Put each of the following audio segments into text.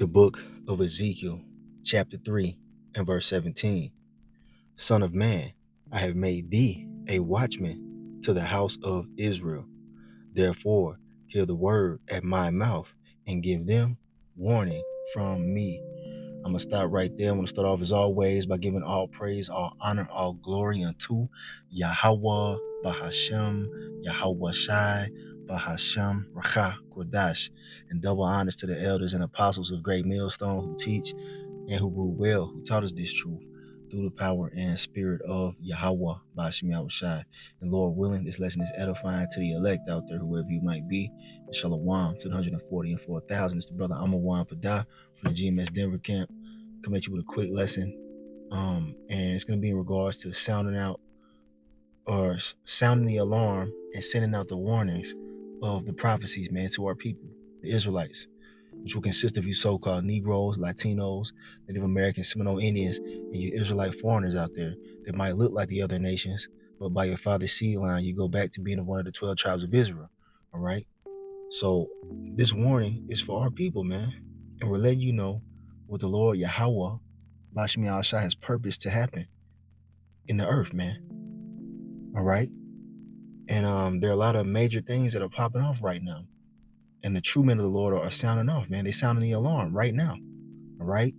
The book of Ezekiel, chapter 3, and verse 17. Son of man, I have made thee a watchman to the house of Israel. Therefore, hear the word at my mouth and give them warning from me. I'm going to stop right there. I'm going to start off as always by giving all praise, all honor, all glory unto Yahweh, Bahashem, Yahweh Shai, Bahashem, Racha, Kodash, and double honors to the elders and apostles of Great Millstone who teach and who rule well, who taught us this truth through the power and spirit of Yahweh, Bahashem, Yahweh Shai. And Lord willing, this lesson is edifying to the elect out there, whoever you might be. And Shalom to the 140 and 4,000. It's the brother Amawan Padah from the GMS Denver camp, coming at you with a quick lesson. And it's going to be in regards to sounding out or sounding the alarm and sending out the warnings of the prophecies, man, to our people, the Israelites, which will consist of you so-called Negroes, Latinos, Native Americans, Seminole Indians, and you Israelite foreigners out there that might look like the other nations, but by your father's seed line, you go back to being one of the 12 tribes of Israel, all right? So this warning is for our people, man, and we're letting you know what the Lord Yahweh, Bahashem Yahweh Shai, has purposed to happen in the earth, man, all right? And there are a lot of major things that are popping off right now. And the true men of the Lord are sounding off, man. They're sounding the alarm right now, all right?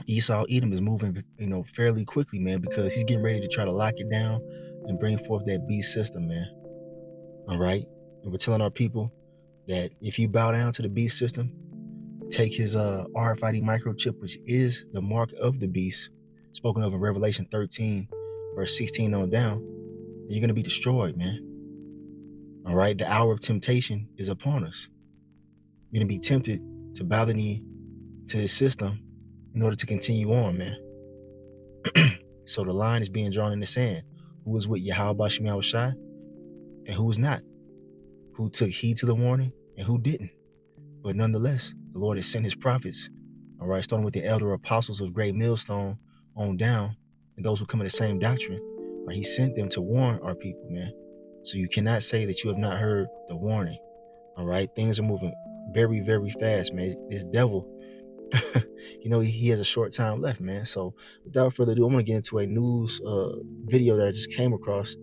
Esau Edom is moving, fairly quickly, man, because he's getting ready to try to lock it down and bring forth that beast system, man, all right? And we're telling our people that if you bow down to the beast system, take his RFID microchip, which is the mark of the beast, spoken of in Revelation 13, verse 16 on down, you're going to be destroyed, man. All right? The hour of temptation is upon us. You're going to be tempted to bow the knee to this system in order to continue on, man. So the line is being drawn in the sand. Who is with Yahweh Bahashem Yahweh Shai and who is not? Who took heed to the warning and who didn't? But nonetheless, the Lord has sent his prophets, all right, starting with the elder apostles of Great Millstone on down, and those who come in the same doctrine, right? He sent them to warn our people, man. So you cannot say that you have not heard the warning, all right? Things are moving very, very fast, man. This devil, he has a short time left, man. So without further ado, I'm going to get into a news video that I just came across.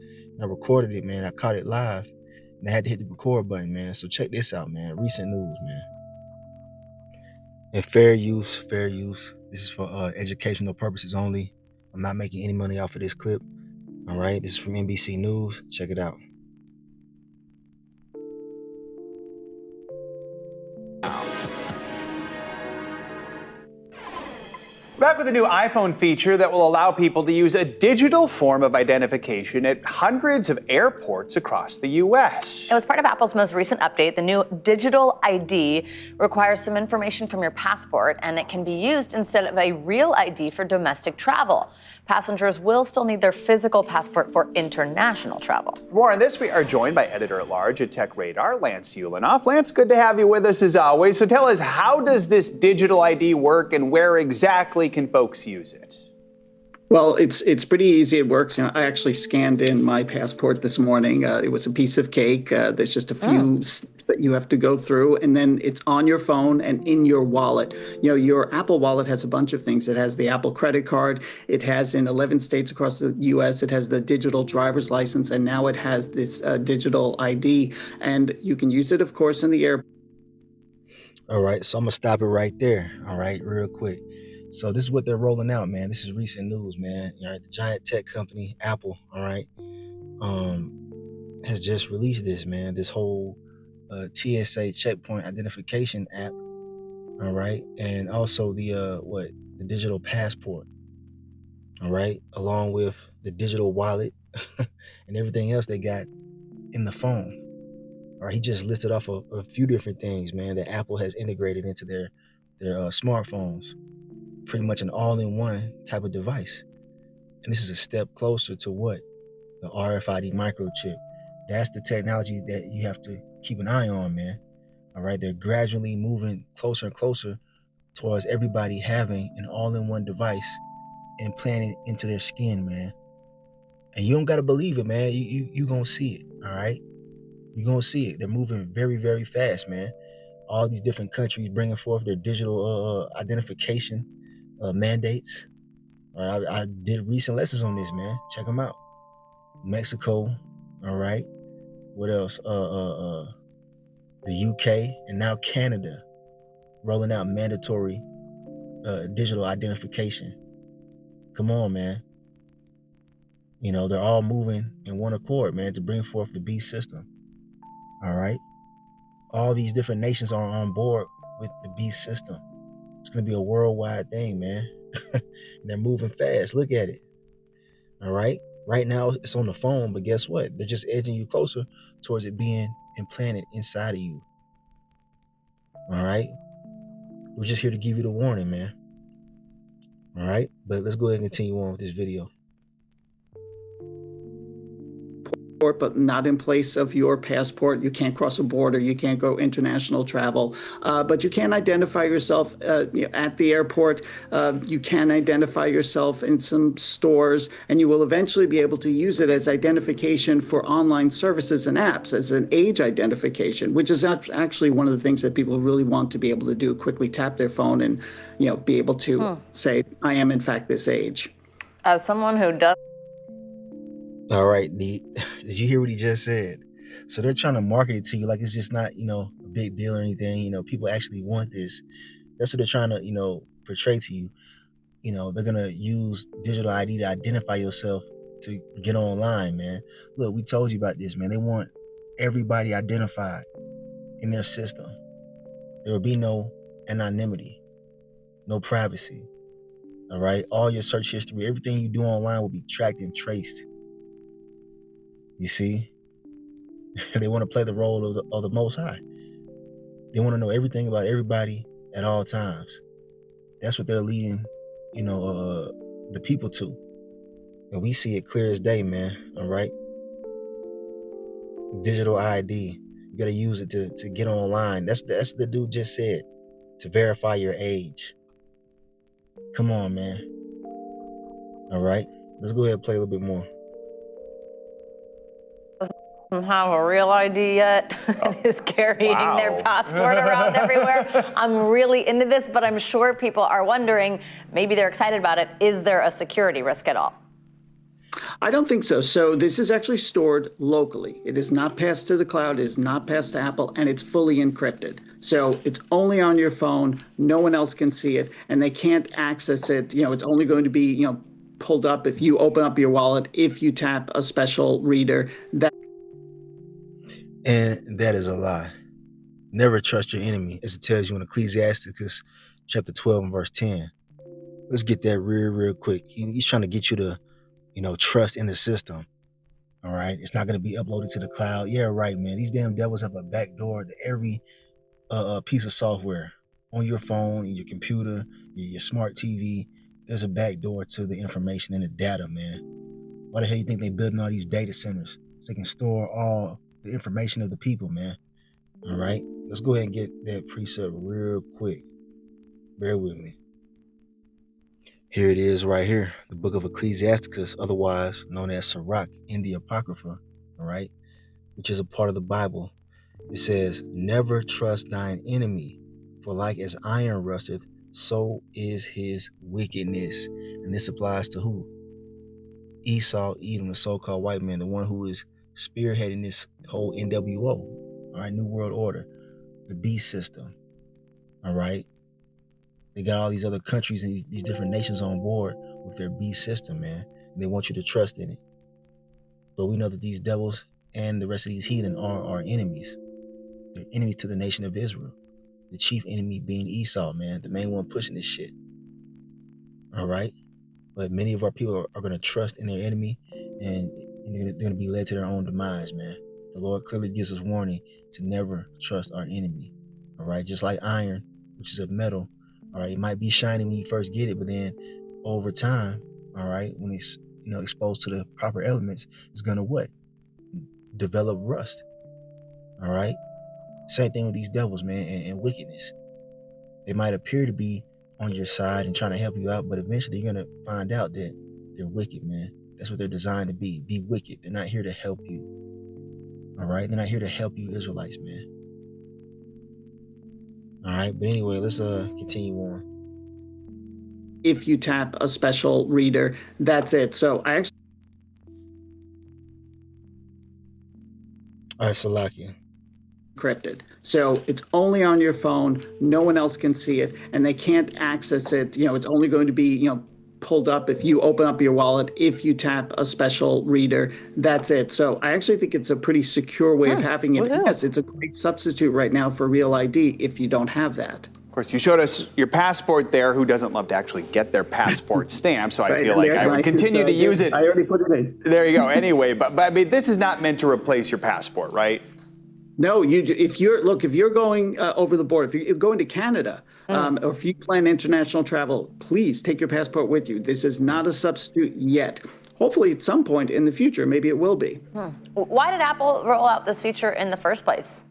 I recorded it, man. I caught it live, and I had to hit the record button, man. So check this out, man. Recent news, man. And fair use. This is for educational purposes only. I'm not making any money off of this clip. All right, this is from NBC News. Check it out. Back with a new iPhone feature that will allow people to use a digital form of identification at hundreds of airports across the U.S. It was part of Apple's most recent update. The new digital ID requires some information from your passport, and it can be used instead of a real ID for domestic travel. Passengers will still need their physical passport for international travel. For more on this, we are joined by editor-at-large at Tech Radar, Lance Ulanoff. Lance, good to have you with us as always. So tell us, how does this digital ID work, and where exactly can folks use it? Well, it's pretty easy. It works. I actually scanned in my passport this morning. It was a piece of cake. There's just a few steps that you have to go through, and then it's on your phone and in your wallet. Your Apple Wallet has a bunch of things. It has the Apple credit card. It has in 11 states across the U.S. It has the digital driver's license, and now it has this digital ID, and you can use it, of course, in the airport. All right, so I'm gonna stop it right there. All right, real quick. So this is what they're rolling out, man. This is recent news, man. All right, the giant tech company, Apple, all right, has just released this, man. This whole TSA checkpoint identification app, all right, and also the digital passport, all right, along with the digital wallet and everything else they got in the phone. All right, he just listed off a few different things, man, that Apple has integrated into their smartphones. Pretty much an all-in-one type of device. And this is a step closer to what? The RFID microchip. That's the technology that you have to keep an eye on, man. All right, they're gradually moving closer and closer towards everybody having an all-in-one device implanted into their skin, man. And you don't got to believe it, man. You gonna see it, all right? You're gonna see it. They're moving very, very fast, man. All these different countries bringing forth their digital identification mandates. I did recent lessons on this, man. Check them out. Mexico, all right. What else? The UK and now Canada rolling out mandatory digital identification. Come on, man. You know, they're all moving in one accord, man, to bring forth the beast system. All right. All these different nations are on board with the beast system. It's going to be a worldwide thing, man. And they're moving fast. Look at it. All right. Right now, it's on the phone, but guess what? They're just edging you closer towards it being implanted inside of you. All right. We're just here to give you the warning, man. All right. But let's go ahead and continue on with this video. But not in place of your passport. You can't cross a border. You can't go international travel. But you can identify yourself at the airport. You can identify yourself in some stores, and you will eventually be able to use it as identification for online services and apps, as an age identification, which is actually one of the things that people really want to be able to do. Quickly tap their phone and be able to say, I am in fact this age. As someone who does. All right, Neat. Did you hear what he just said? So they're trying to market it to you like it's just not, a big deal or anything. People actually want this. That's what they're trying to, portray to you. They're going to use digital ID to identify yourself to get online, man. Look, we told you about this, man. They want everybody identified in their system. There will be no anonymity, no privacy. All right. All your search history, everything you do online will be tracked and traced. You see, they want to play the role of the Most High. They want to know everything about everybody at all times. That's what they're leading, the people to. And we see it clear as day, man. All right. Digital ID. You got to use it to get online. That's the dude just said, to verify your age. Come on, man. All right. Let's go ahead and play a little bit more. Have a real ID yet and is carrying their passport around everywhere. I'm really into this, but I'm sure people are wondering, maybe they're excited about it. Is there a security risk at all? I don't think so. So this is actually stored locally. It is not passed to the cloud. It is not passed to Apple, and it's fully encrypted. So it's only on your phone. No one else can see it, and they can't access it. It's only going to be, pulled up if you open up your wallet, if you tap a special reader. And that is a lie. Never trust your enemy, as it tells you in Ecclesiasticus chapter 12 and verse 10. Let's get that real quick. He's trying to get you to, trust in the system. All right. It's not going to be uploaded to the cloud. Yeah, right, man. These damn devils have a backdoor to every piece of software on your phone, in your computer, your smart TV. There's a backdoor to the information and the data, man. Why the hell you think they're building all these data centers? So they can store all the information of the people, man. All right. Let's go ahead and get that precept real quick. Bear with me. Here it is right here. The book of Ecclesiasticus, otherwise known as Sirach in the Apocrypha, all right, which is a part of the Bible. It says, never trust thine enemy, for like as iron rusteth, so is his wickedness. And this applies to who? Esau, Edom, the so-called white man, the one who is spearheading this whole NWO, all right, New World Order, the beast system, all right. They got all these other countries and these different nations on board with their beast system, man. And they want you to trust in it. But we know that these devils and the rest of these heathen are our enemies. They're enemies to the nation of Israel. The chief enemy being Esau, man, the main one pushing this shit. All right. But many of our people are going to trust in their enemy, and they're going to be led to their own demise, man. The Lord clearly gives us warning to never trust our enemy. All right. Just like iron, which is a metal. All right. It might be shiny when you first get it, but then over time, all right, when it's, exposed to the proper elements, it's going to what? Develop rust. All right. Same thing with these devils, man, and wickedness. They might appear to be on your side and trying to help you out, but eventually you're going to find out that they're wicked, man. That's what they're designed to be, the wicked. They're not here to help you. All right. They're not here to help you Israelites, man. All right, but anyway, let's continue on. If you tap a special reader, that's it. So I actually All right, Salakia. encrypted. So it's only on your phone. No one else can see it, and they can't access it. It's only going to be, pulled up if you open up your wallet, if you tap a special reader, that's it. So I actually think it's a pretty secure way of having it. woohoo. Yes, it's a great substitute right now for Real ID if you don't have that. Of course, you showed us your passport there. Who doesn't love to actually get their passport stamped? So I Right, feel and like there's I would my- continue to use it. I already put it in. There you go. Anyway, but I mean, this is not meant to replace your passport, right? No, if you're going over the border, if you're going to Canada, or if you plan international travel, please take your passport with you. This is not a substitute yet. Hopefully, at some point in the future, maybe it will be. Why did Apple roll out this feature in the first place?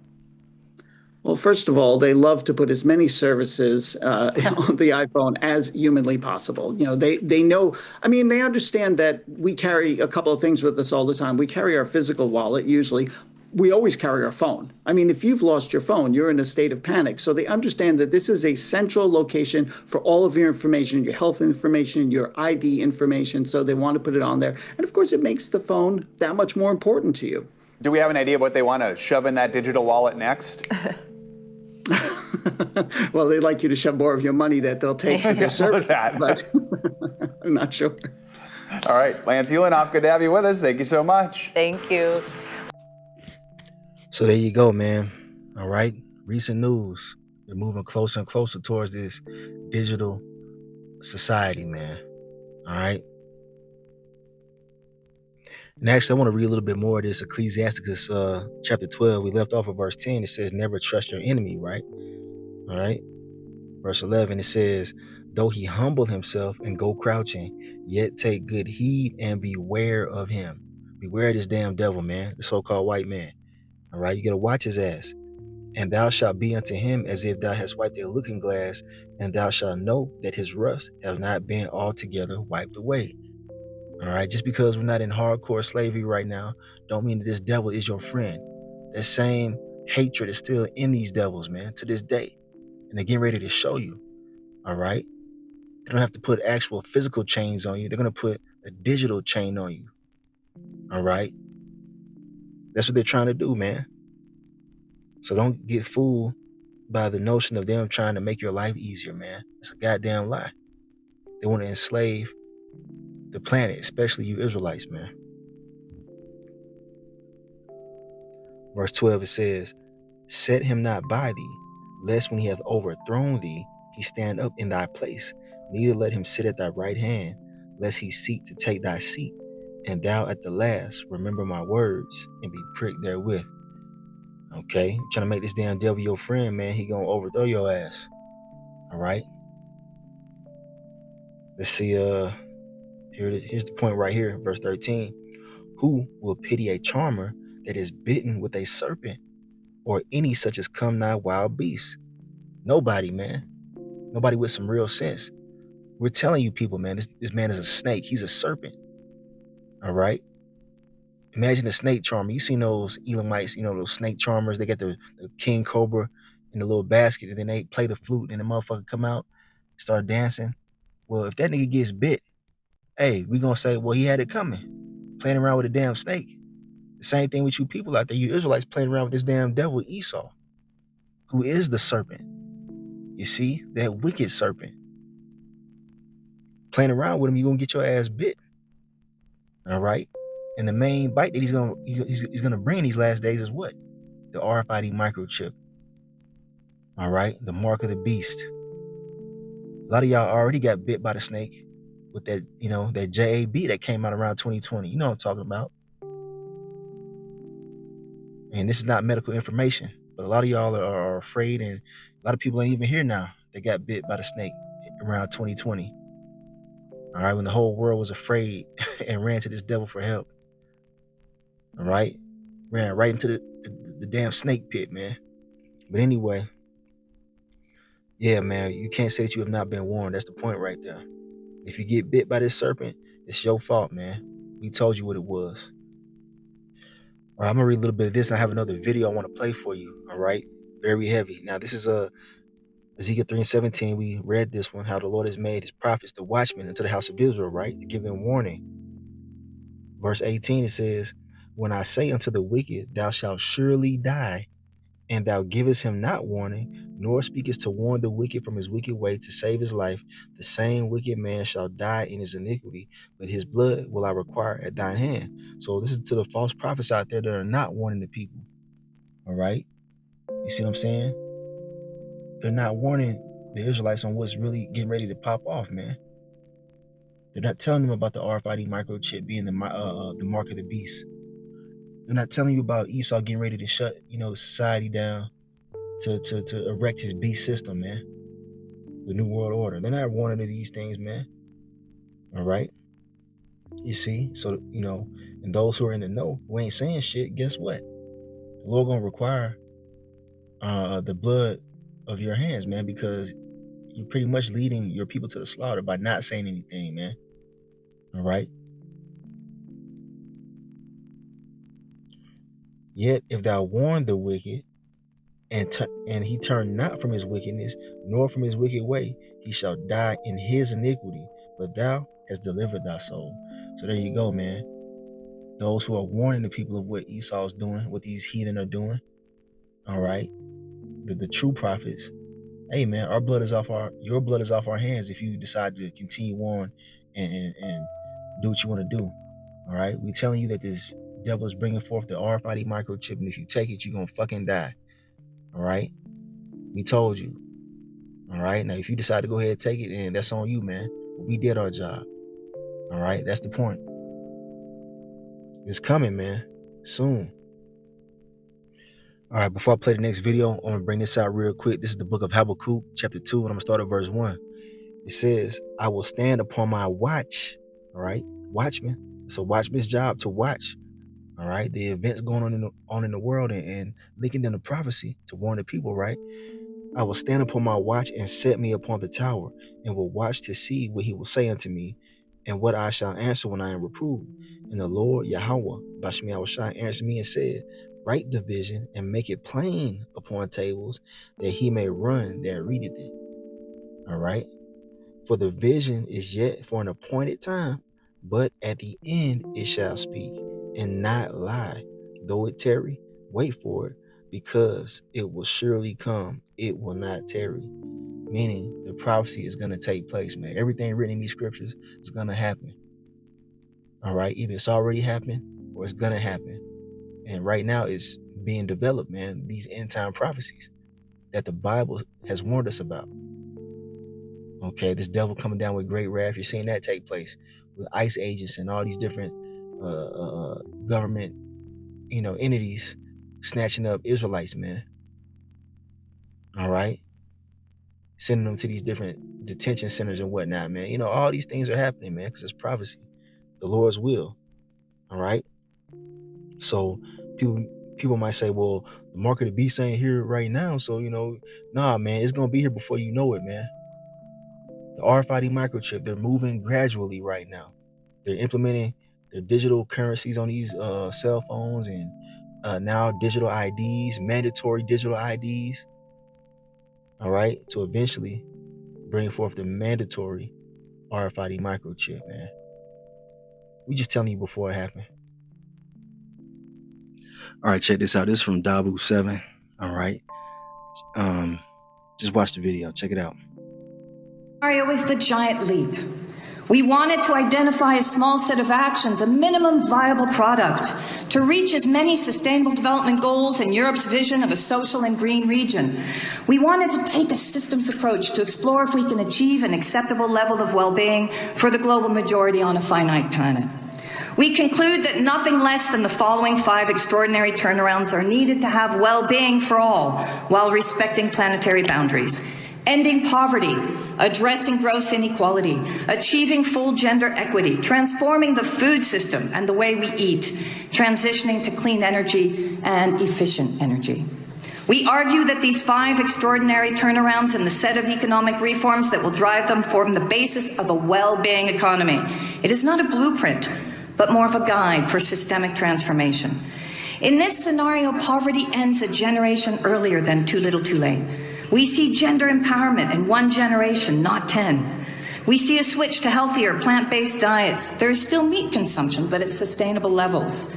Well, first of all, they love to put as many services on the iPhone as humanly possible. They know, I mean, they understand that we carry a couple of things with us all the time. We carry our physical wallet usually. We always carry our phone. I mean, if you've lost your phone, you're in a state of panic. So they understand that this is a central location for all of your information, your health information, your ID information. So they want to put it on there. And of course, it makes the phone that much more important to you. Do we have an idea of what they want to shove in that digital wallet next? Well, they'd like you to shove more of your money that they'll take for their service, that. but I'm not sure. All right, Lance Ulanoff, good to have you with us. Thank you so much. Thank you. So there you go, man. All right, recent news. We're moving closer and closer towards this digital society, man. All right. And actually, I want to read a little bit more of this Ecclesiasticus chapter 12. We left off of verse 10. It says, never trust your enemy, right? All right. Verse 11, it says, though he humble himself and go crouching, yet take good heed and beware of him. Beware of this damn devil, man, the so-called white man. All right, you got to watch his ass. And thou shalt be unto him as if thou hast wiped a looking glass, and thou shalt know that his rust have not been altogether wiped away. All right, just because we're not in hardcore slavery right now, don't mean that this devil is your friend. That same hatred is still in these devils, man, to this day. And they're getting ready to show you. All right, they don't have to put actual physical chains on you. They're going to put a digital chain on you. All right. That's what they're trying to do, man. So don't get fooled by the notion of them trying to make your life easier, man. It's a goddamn lie. They want to enslave the planet, especially you Israelites, man. Verse 12, it says, set him not by thee, lest when he hath overthrown thee, he stand up in thy place. Neither let him sit at thy right hand, lest he seek to take thy seat. And thou at the last remember my words and be pricked therewith. Okay, trying to make this damn devil your friend, man. He gonna overthrow your ass. All right. Let's see. Here's the point right here, verse 13. Who will pity a charmer that is bitten with a serpent, or any such as come nigh wild beasts? Nobody, man. Nobody with some real sense. We're telling you people, man. This man is a snake. He's a serpent. All right. Imagine a snake charmer. You seen those Elamites, those snake charmers. They got the king cobra in the little basket, and then they play the flute, and the motherfucker come out, start dancing. Well, if that nigga gets bit, hey, we gonna say, well, he had it coming, playing around with a damn snake. The same thing with you people out there, you Israelites playing around with this damn devil Esau, who is the serpent. You see, that wicked serpent. Playing around with him, you're gonna get your ass bit. All right. And the main bite that he's gonna bring in these last days is what? The RFID microchip. All right, the mark of the beast. A lot of y'all already got bit by the snake with that, that JAB that came out around 2020. You know what I'm talking about. And this is not medical information, but a lot of y'all are afraid, and a lot of people ain't even here now. They got bit by the snake around 2020. All right, when the whole world was afraid and ran to this devil for help. All right, ran right into the damn snake pit, man. But anyway, yeah, man, you can't say that you have not been warned. That's the point right there. If you get bit by this serpent, it's your fault, man. We told you what it was. All right, I'm gonna read a little bit of this, and I have another video I want to play for you. All right, very heavy. Now, this is Ezekiel 3:17, we read this one, how the Lord has made his prophets the watchmen unto the house of Israel, right? To give them warning. Verse 18, it says, when I say unto the wicked, thou shalt surely die, and thou givest him not warning, nor speakest to warn the wicked from his wicked way to save his life, the same wicked man shall die in his iniquity, but his blood will I require at thine hand. So this is to the false prophets out there that are not warning the people. All right? You see what I'm saying? They're not warning the Israelites on what's really getting ready to pop off, man. They're not telling them about the RFID microchip being the mark of the beast. They're not telling you about Esau getting ready to shut, the society down to erect his beast system, man. The New World Order. They're not warning of these things, man. All right? You see? So, and those who are in the know, who ain't saying shit, guess what? The Lord gonna require the blood of your hands, man, because you're pretty much leading your people to the slaughter by not saying anything, man. All right? Yet if thou warn the wicked, and he turn not from his wickedness, nor from his wicked way, he shall die in his iniquity, but thou hast delivered thy soul. So there you go, man. Those who are warning the people of what Esau's doing, what these heathen are doing, all right? The true prophets, hey, man, your blood is off our hands if you decide to continue on and do what you want to do, all right? We telling you that this devil is bringing forth the RFID microchip, and if you take it, you're going to fucking die. All right? We told you. All right? Now, if you decide to go ahead and take it, and that's on you, man. We did our job. All right? That's the point. It's coming, man. Soon. All right, before I play the next video, I'm going to bring this out real quick. This is the book of Habakkuk, chapter 2, and I'm going to start at verse 1. It says, I will stand upon my watch. All right? Watchman. It's a watchman's job to watch. All right, the events going on in the world and linking them to prophecy to warn the people, right? I will stand upon my watch and set me upon the tower, and will watch to see what he will say unto me, and what I shall answer when I am reproved. And the Lord Yahweh, Bashmi Awashai, answered me and said, write the vision and make it plain upon tables, that he may run that readeth it. All right, for the vision is yet for an appointed time, but at the end it shall speak and not lie. Though it tarry, wait for it, because it will surely come. It will not tarry. Meaning the prophecy is going to take place, man. Everything written in these scriptures is going to happen. All right. Either it's already happened or it's going to happen. And right now it's being developed, man. These end time prophecies that the Bible has warned us about. Okay. This devil coming down with great wrath. You're seeing that take place with ICE agents and all these different government, entities snatching up Israelites, man. All right, sending them to these different detention centers and whatnot, man. All these things are happening, man, because it's prophecy, the Lord's will. All right. So people might say, well, the mark of the beast ain't here right now, so nah, man, it's gonna be here before you know it, man. The RFID microchip, they're moving gradually right now. They're implementing their digital currencies on these cell phones, and now digital IDs, mandatory digital IDs. All right, to eventually bring forth the mandatory RFID microchip, man. We just telling you before it happened. All right, check this out. This is from Dabu 7. All right, just watch the video. Check it out. It was the giant leap. We wanted to identify a small set of actions, a minimum viable product, to reach as many sustainable development goals in Europe's vision of a social and green region. We wanted to take a systems approach to explore if we can achieve an acceptable level of well-being for the global majority on a finite planet. We conclude that nothing less than the following 5 extraordinary turnarounds are needed to have well-being for all while respecting planetary boundaries. Ending poverty, addressing gross inequality, achieving full gender equity, transforming the food system and the way we eat, transitioning to clean energy and efficient energy. We argue that these 5 extraordinary turnarounds and the set of economic reforms that will drive them form the basis of a well-being economy. It is not a blueprint, but more of a guide for systemic transformation. In this scenario, poverty ends a generation earlier than too little too late. We see gender empowerment in one generation, not 10. We see a switch to healthier plant-based diets. There is still meat consumption, but at sustainable levels.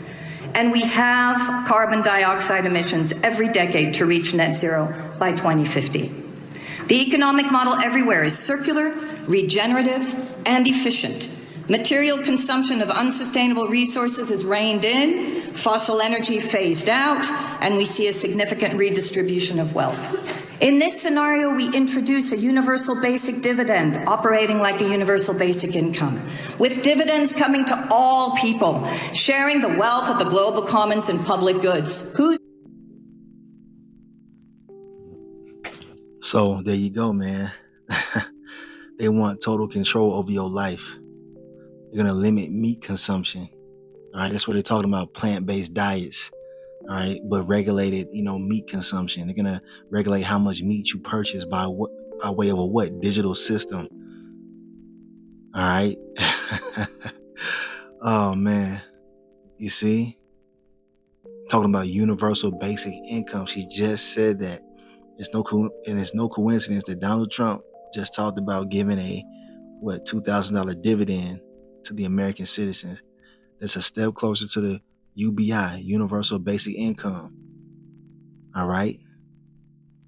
And we have carbon dioxide emissions every decade to reach net zero by 2050. The economic model everywhere is circular, regenerative, and efficient. Material consumption of unsustainable resources is reined in, fossil energy phased out, and we see a significant redistribution of wealth. In this scenario, we introduce a universal basic dividend operating like a universal basic income, with dividends coming to all people, sharing the wealth of the global commons and public goods. So there you go, man. They want total control over your life. They're going to limit meat consumption. All right, that's what they're talking about, plant-based diets. All right, but regulated, meat consumption. They're going to regulate how much meat you purchase by way of a digital system. All right. Oh, man. You see? Talking about universal basic income. She just said that. It's no coincidence that Donald Trump just talked about giving a $2,000 dividend to the American citizens. That's a step closer to the UBI, Universal Basic Income. All right?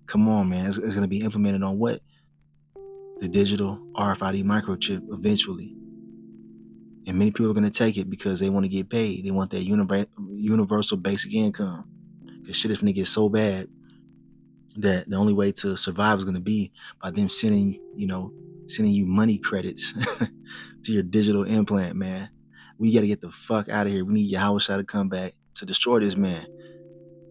Come on, man. It's going to be implemented on what? The digital RFID microchip eventually. And many people are going to take it because they want to get paid. They want that universal basic income. Because shit is going to get so bad that the only way to survive is going to be by them sending you money credits to your digital implant, man. We got to get the fuck out of here. We need Yahweh Shai to come back to destroy this man.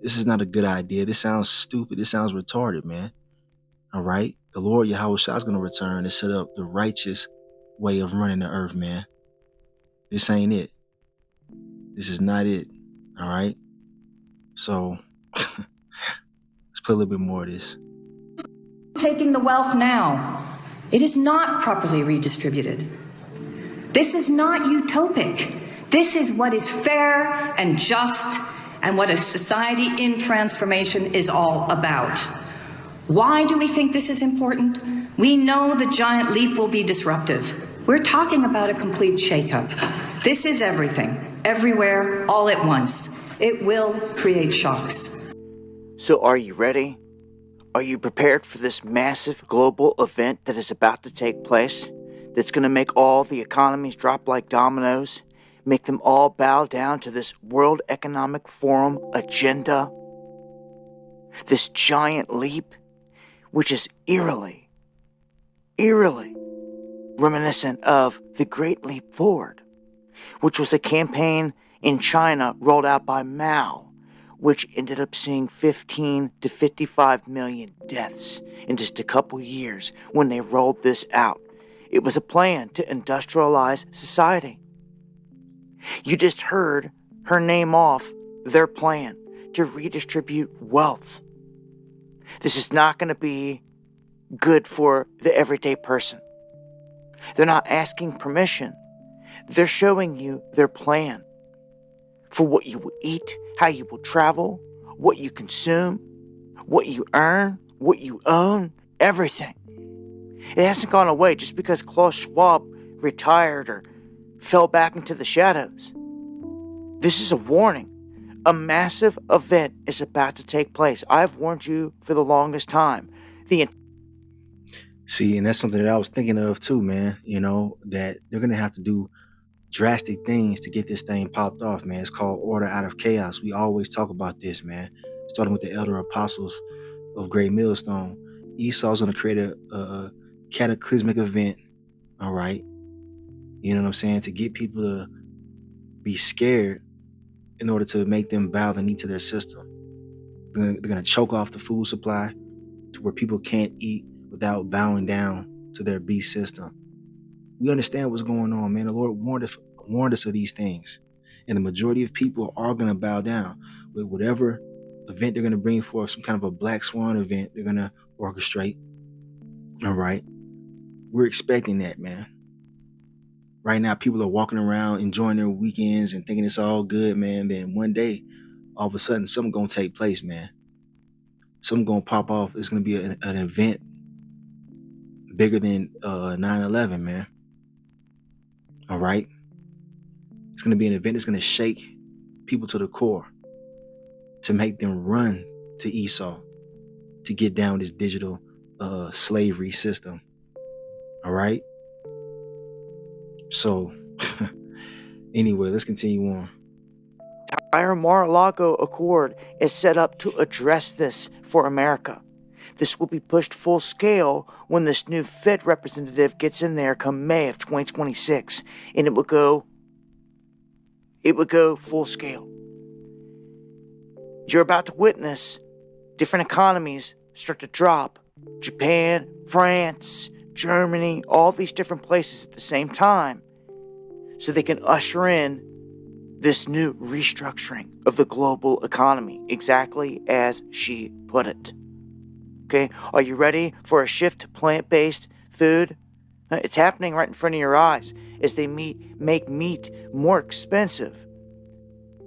This is not a good idea. This sounds stupid. This sounds retarded, man. All right? The Lord Yahweh Shai is going to return and set up the righteous way of running the earth, man. This ain't it. This is not it. All right? So, let's put a little bit more of this. Taking the wealth now. It is not properly redistributed. This is not utopic. This is what is fair and just and what a society in transformation is all about. Why do we think this is important? We know the giant leap will be disruptive. We're talking about a complete shakeup. This is everything, everywhere, all at once. It will create shocks. So are you ready? Are you prepared for this massive global event that is about to take place? That's going to make all the economies drop like dominoes? Make them all bow down to this World Economic Forum agenda? This giant leap, which is eerily reminiscent of the Great Leap Forward, which was a campaign in China rolled out by Mao, which ended up seeing 15 to 55 million deaths in just a couple years when they rolled this out. It was a plan to industrialize society. You just heard her name off their plan to redistribute wealth. This is not going to be good for the everyday person. They're not asking permission. They're showing you their plan for what you will eat, how you will travel, what you consume, what you earn, what you own, everything. It hasn't gone away just because Klaus Schwab retired or fell back into the shadows. This is a warning. A massive event is about to take place. I've warned you for the longest time. See, and that's something that I was thinking of too, man. That they're going to have to do drastic things to get this thing popped off, man. It's called order out of chaos. We always talk about this, man. Starting with the elder apostles of Great Millstone. Esau's going to create a cataclysmic event, all right? You know what I'm saying? To get people to be scared in order to make them bow the knee to their system. They're going to choke off the food supply to where people can't eat without bowing down to their beast system. We understand what's going on, man. The Lord warned us of these things. And the majority of people are going to bow down with whatever event they're going to bring forth, some kind of a black swan event they're going to orchestrate. All right. We're expecting that, man. Right now, people are walking around enjoying their weekends and thinking it's all good, man. Then one day, all of a sudden, something's going to take place, man. Something gonna pop off. It's gonna be an event bigger than 9/11, man. All right. It's gonna be an event that's gonna shake people to the core, to make them run to Esau, to get down this digital slavery system. All right. So anyway, let's continue on. The entire Mar-a-Lago Accord is set up to address this for America. This will be pushed full scale when this new Fed representative gets in there come May of 2026, and it would go full scale. You're about to witness different economies start to drop. Japan, France, Germany, all these different places at the same time, so they can usher in this new restructuring of the global economy, exactly as she put it. Okay, are you ready for a shift to plant-based food? It's happening right in front of your eyes as they make meat more expensive.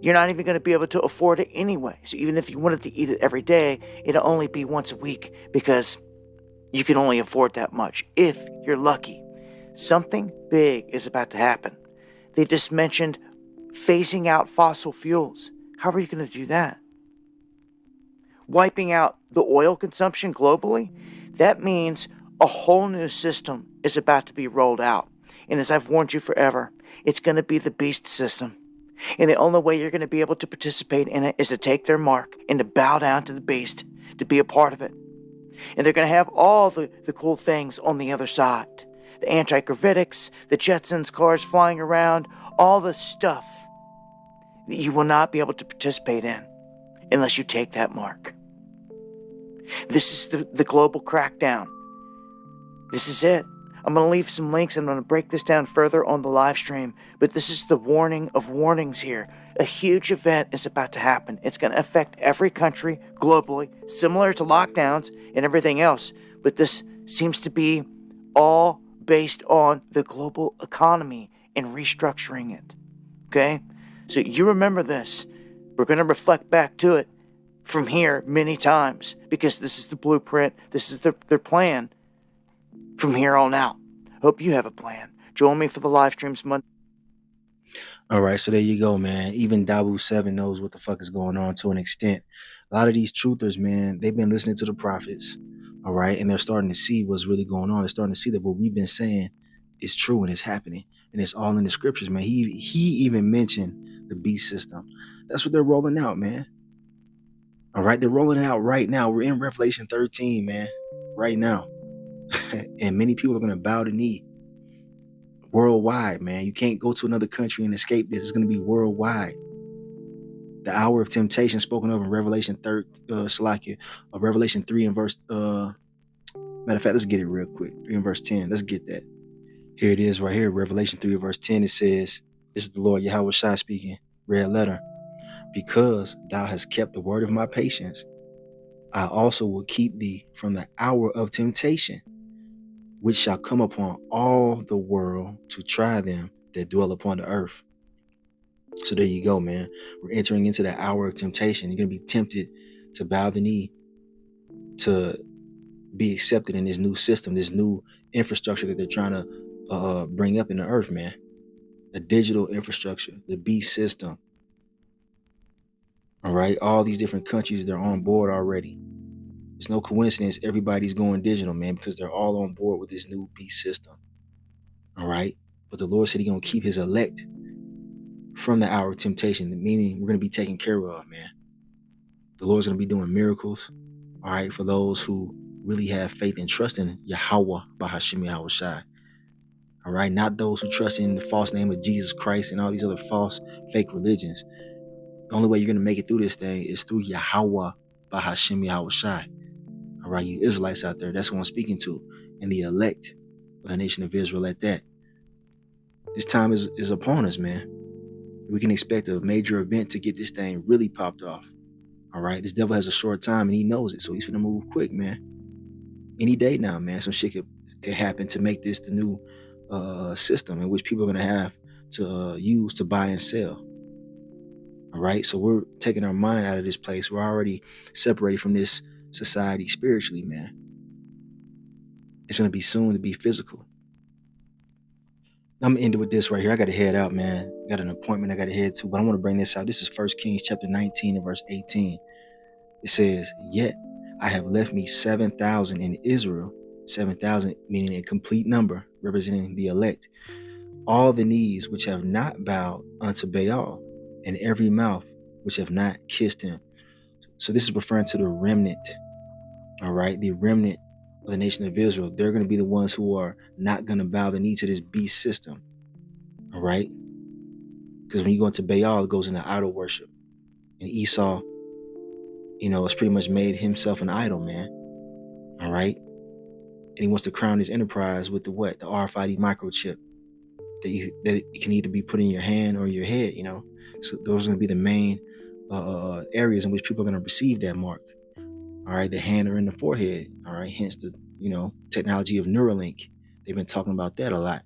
You're not even going to be able to afford it anyway. So even if you wanted to eat it every day, it'll only be once a week because you can only afford that much if you're lucky. Something big is about to happen. They just mentioned phasing out fossil fuels. How are you going to do that? Wiping out the oil consumption globally? That means a whole new system is about to be rolled out. And as I've warned you forever, it's going to be the beast system. And the only way you're going to be able to participate in it is to take their mark and to bow down to the beast, to be a part of it. And they're going to have all the cool things on the other side. The anti-gravitics, the Jetsons cars flying around, all the stuff that you will not be able to participate in unless you take that mark. This is the global crackdown. This is it. I'm going to leave some links. I'm going to break this down further on the live stream. But this is the warning of warnings here. A huge event is about to happen. It's going to affect every country globally, similar to lockdowns and everything else. But this seems to be all based on the global economy and restructuring it. Okay? So you remember this. We're going to reflect back to it from here many times because this is the blueprint. This is their plan from here on out. Hope you have a plan. Join me for the live streams Monday. All right, so there you go, man. Even Dabu 7 knows what the fuck is going on to an extent. A lot of these truthers, man, they've been listening to the prophets, all right, and they're starting to see what's really going on. They're starting to see that what we've been saying is true and it's happening, and it's all in the scriptures, man. He even mentioned the beast system. That's what they're rolling out, man. All right, they're rolling it out right now. We're in Revelation 13, man, right now. And many people are going to bow the knee worldwide, man. You can't go to another country and escape this. It's going to be worldwide. The hour of temptation spoken of in Revelation 3, Revelation 3 and verse, matter of fact, let's get it real quick. 3 and verse 10. Let's get that. Here it is right here. Revelation 3 and verse 10. It says, this is the Lord Yahweh Shai speaking, red letter. Because thou hast kept the word of my patience, I also will keep thee from the hour of temptation, which shall come upon all the world to try them that dwell upon the earth. So there you go, man. We're entering into the hour of temptation. You're going to be tempted to bow the knee, to be accepted in this new system, this new infrastructure that they're trying to bring up in the earth, man. The digital infrastructure, the beast system. All right. All these different countries, they're on board already. It's no coincidence everybody's going digital, man, because they're all on board with this new beast system. All right. But the Lord said he's going to keep his elect from the hour of temptation, meaning we're going to be taken care of, man. The Lord's going to be doing miracles. All right. For those who really have faith and trust in Yahweh, Bahashim Yahweh Shai. All right. Not those who trust in the false name of Jesus Christ and all these other false fake religions. The only way you're going to make it through this thing is through Yahweh, Bahashim Yahweh Shai. All right, you Israelites out there, that's who I'm speaking to. And the elect of the nation of Israel at that. This time is upon us, man. We can expect a major event to get this thing really popped off. All right, this devil has a short time and he knows it, so he's gonna move quick, man. Any day now, man, some shit could happen to make this the new system in which people are gonna have to use to buy and sell. All right, so we're taking our mind out of this place. We're already separated from this society spiritually, man. It's going to be soon to be physical. I'm going to end it with this right here. I got to head out, man. I got an appointment I got to head to, but I want to bring this out. This is 1 Kings chapter 19 and verse 18. It says, "Yet I have left me 7,000 in Israel," 7,000 meaning a complete number, representing the elect, "all the knees which have not bowed unto Baal, and every mouth which have not kissed him." So this is referring to the remnant, all right? The remnant of the nation of Israel. They're going to be the ones who are not going to bow the knee to this beast system, all right? Because when you go into Baal, it goes into idol worship. And Esau, has pretty much made himself an idol, man, all right? And he wants to crown his enterprise with the what? The RFID microchip that it can either be put in your hand or your head, So those are going to be the main areas in which people are going to receive that mark. All right, the hand or in the forehead. All right, hence the technology of Neuralink. They've been talking about that a lot.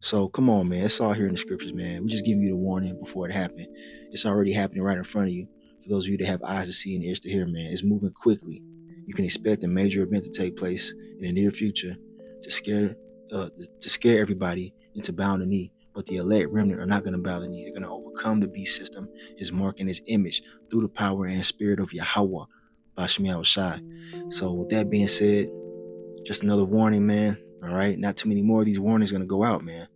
So come on, man. It's all here in the scriptures, man. We're just giving you the warning before it happened. It's already happening right in front of you. For those of you that have eyes to see and ears to hear, man, it's moving quickly. You can expect a major event to take place in the near future to scare everybody into bowing the knee. But the elect remnant are not going to bow the knee. They're going to overcome the beast system, his mark and his image, through the power and spirit of Yahweh, Bashmi Shai. So with that being said, just another warning, man. All right, not too many more of these warnings going to go out, man.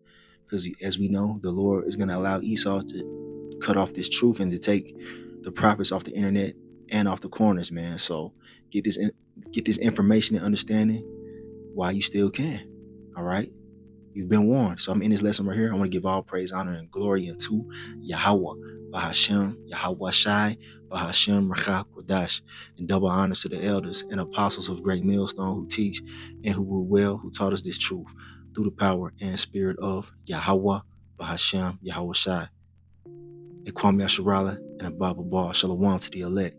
Because as we know, the Lord is going to allow Esau to cut off this truth and to take the prophets off the internet and off the corners, man. So get this information and understanding while you still can. All right. You've been warned. So I'm in this lesson right here. I want to give all praise, honor, and glory unto Yahweh, Bahashem, Yahweh Shai, Bahashem, Rachah Kodash, and double honors to the elders and apostles of Great Millstone who teach and who rule well, who taught us this truth through the power and spirit of Yahweh, Bahashem, Yahweh Shai. Kwame Asharala and Abba Ball. Shalom to the elect.